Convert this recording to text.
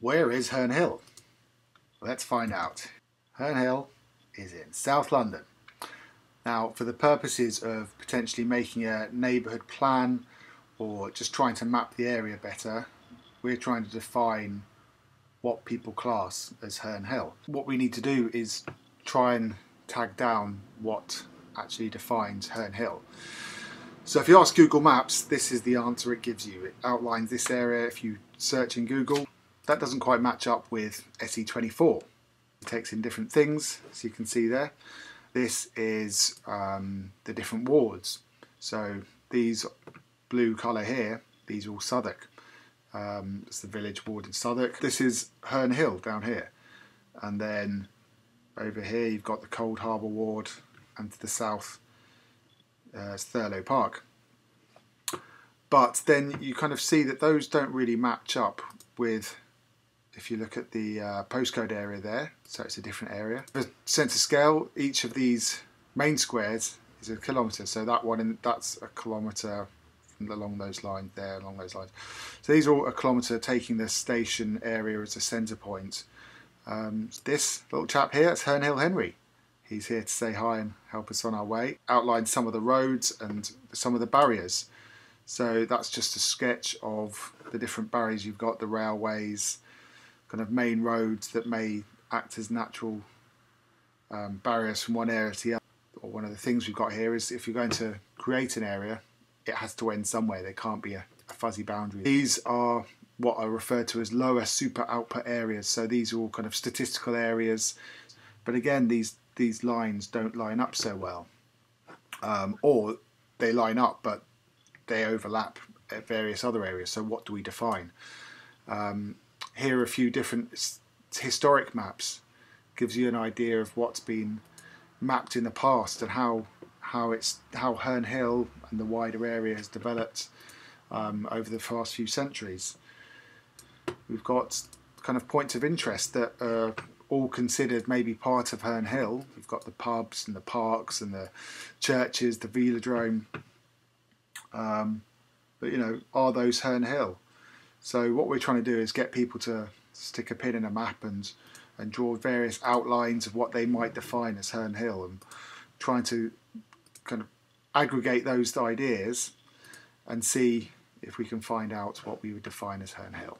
Where is Herne Hill? Let's find out. Herne Hill is in South London. Now, for the purposes of potentially making a neighbourhood plan or just trying to map the area better, we're trying to define what people class as Herne Hill. What we need to do is try and tag down what actually defines Herne Hill. So if you ask Google Maps, this is the answer it gives you. It outlines this area. If you search in Google, that doesn't quite match up with SE24. It takes in different things, as you can see there. This is the different wards. So these blue colour here, these are all Southwark. It's the village ward in Southwark. This is Herne Hill down here. And then over here you've got the Cold Harbour ward, and to the south it's Thurlow Park. But then you kind of see that those don't really match up with, if you look at the postcode area there, so it's a different area. For sense of scale, each of these main squares is a kilometre, so that one, that's a kilometre along those lines there, along those lines. So these are all a kilometre, taking the station area as a centre point. This little chap here, it's Herne Hill Henry. He's here to say hi and help us on our way. Outlines some of the roads and some of the barriers. So that's just a sketch of the different barriers you've got, the railways, kind of main roads that may act as natural barriers from one area to the other. Or one of the things we've got here is if you're going to create an area, it has to end somewhere. There can't be a fuzzy boundary. These are what are referred to as lower super output areas. So these are all kind of statistical areas. But again, these lines don't line up so well. Or they line up, but they overlap at various other areas. So what do we define? Here are a few different historic maps. Gives you an idea of what's been mapped in the past and how Herne Hill and the wider area has developed over the past few centuries. We've got kind of points of interest that are all considered maybe part of Herne Hill. We've got the pubs and the parks and the churches, the velodrome. But you know, are those Herne Hill? So what we're trying to do is get people to stick a pin in a map and draw various outlines of what they might define as Herne Hill, and trying to kind of aggregate those ideas and see if we can find out what we would define as Herne Hill.